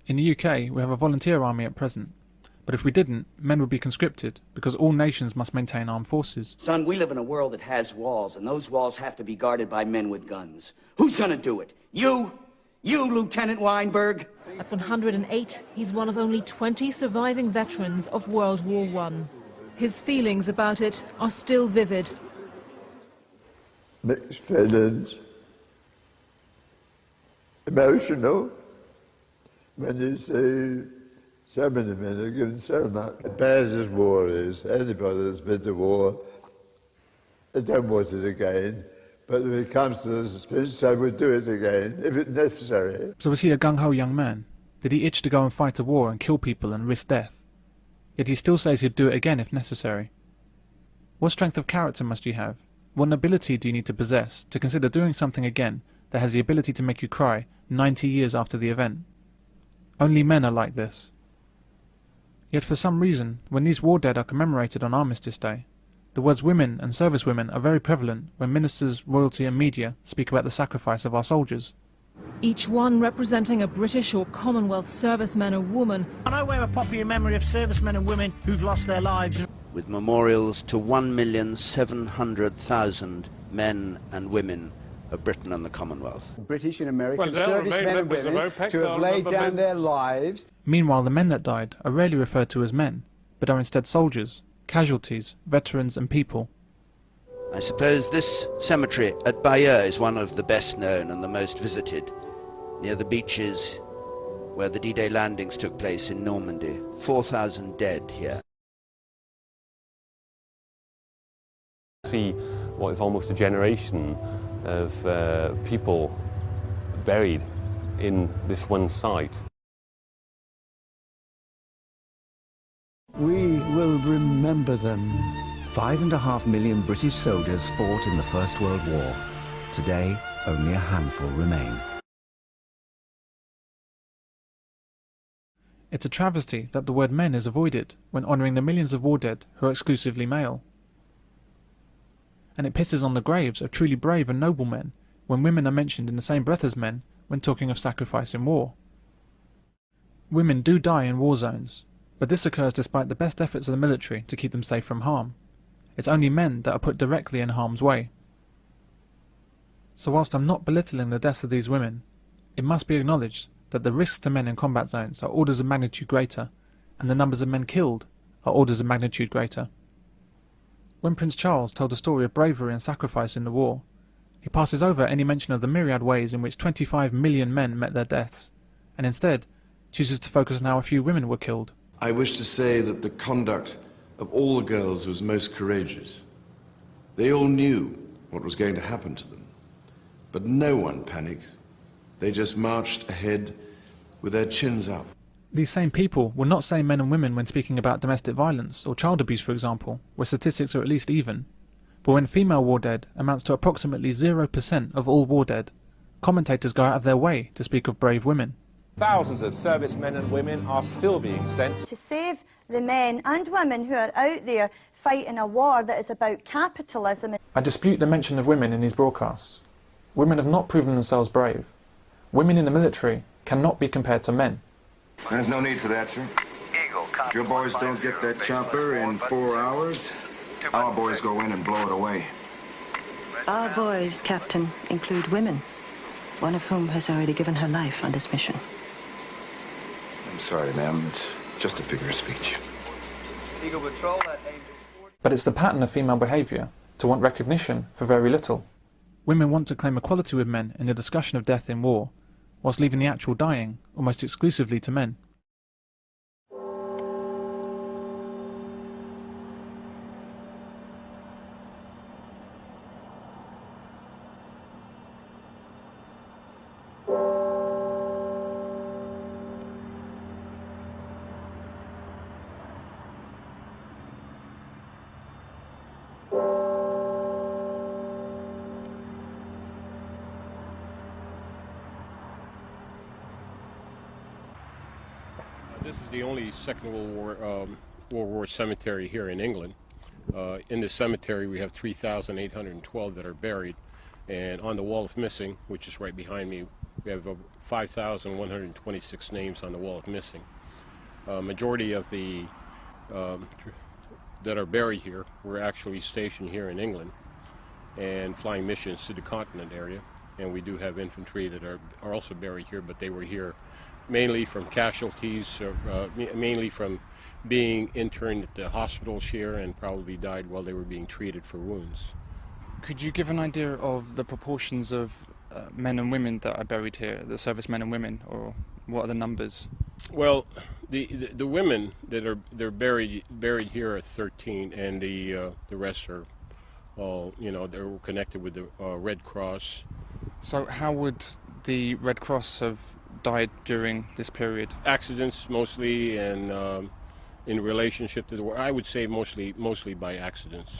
In the UK, we have a volunteer army at present. But if we didn't, men would be conscripted, because all nations must maintain armed forces. Son, we live in a world that has walls, and those walls have to be guarded by men with guns. Who's gonna do it? You? You, Lieutenant Weinberg? At 108, he's one of only 20 surviving veterans of World War I. His feelings about it are still vivid. Mixed feelings. Emotional. When you see so many men are given so much. As bad as war is, anybody that's been to war, they don't want it again. But when it comes to this speech, they would do it again, if it's necessary. So was he a gung-ho young man? Did he itch to go and fight a war and kill people and risk death? Yet he still says he'd do it again if necessary. What strength of character must you have? What nobility do you need to possess to consider doing something again that has the ability to make you cry 90 years after the event? Only men are like this. Yet for some reason, when these war dead are commemorated on Armistice Day, the words women and servicewomen are very prevalent when ministers, royalty and media speak about the sacrifice of our soldiers. Each one representing a British or Commonwealth serviceman or woman. I wear a poppy in memory of servicemen and women who've lost their lives. With memorials to 1,700,000 men and women of Britain and the Commonwealth. British and American servicemen and women to have laid down their lives. Meanwhile, the men that died are rarely referred to as men, but are instead soldiers, casualties, veterans and people. I suppose this cemetery at Bayeux is one of the best known and the most visited, near the beaches where the D-Day landings took place in Normandy. 4,000 dead here. See what is almost a generation of people buried in this one site. We will remember them. 5.5 million British soldiers fought in the First World War. Today, only a handful remain. It's a travesty that the word men is avoided when honouring the millions of war dead who are exclusively male. And it pisses on the graves of truly brave and noble men when women are mentioned in the same breath as men when talking of sacrifice in war. Women do die in war zones, but this occurs despite the best efforts of the military to keep them safe from harm. It's only men that are put directly in harm's way. So whilst I'm not belittling the deaths of these women, it must be acknowledged that the risks to men in combat zones are orders of magnitude greater, and the numbers of men killed are orders of magnitude greater. When Prince Charles told a story of bravery and sacrifice in the war, he passes over any mention of the myriad ways in which 25 million men met their deaths, and instead chooses to focus on how a few women were killed. I wish to say that the conduct of all the girls was most courageous. They all knew what was going to happen to them, but no one panicked. They just marched ahead with their chins up. These same people will not say men and women when speaking about domestic violence or child abuse, for example, where statistics are at least even. But when female war dead amounts to approximately 0% of all war dead, commentators go out of their way to speak of brave women. Thousands of servicemen and women are still being sent to save the men and women who are out there fighting a war that is about capitalism. I dispute the mention of women in these broadcasts. Women have not proven themselves brave. Women in the military cannot be compared to men. There's no need for that, sir. If your boys don't get that chopper in 4 hours, our boys go in and blow it away. Our boys, Captain, include women, one of whom has already given her life on this mission. I'm sorry, ma'am. It's just a figure of speech. Eagle Patrol at But it's the pattern of female behaviour to want recognition for very little. Women want to claim equality with men in the discussion of death in war, whilst leaving the actual dying almost exclusively to men. This is the only Second World War cemetery here in England. In this cemetery we have 3,812 that are buried, and on the wall of missing, which is right behind me, We have 5,126 names on the wall of missing. Majority of the that are buried here were actually stationed here in England and flying missions to the continent area. And we do have infantry that are also buried here, but they were here mainly from casualties, mainly from being interned at the hospitals here and probably died while they were being treated for wounds. Could you give an idea of the proportions of men and women that are buried here, the servicemen and women, or what are the numbers? Well, the women that are buried here are 13, and the rest are all, you know, they're connected with the Red Cross. So how would the Red Cross have died during this period? Accidents mostly, and in relationship to the war. I would say mostly by accidents.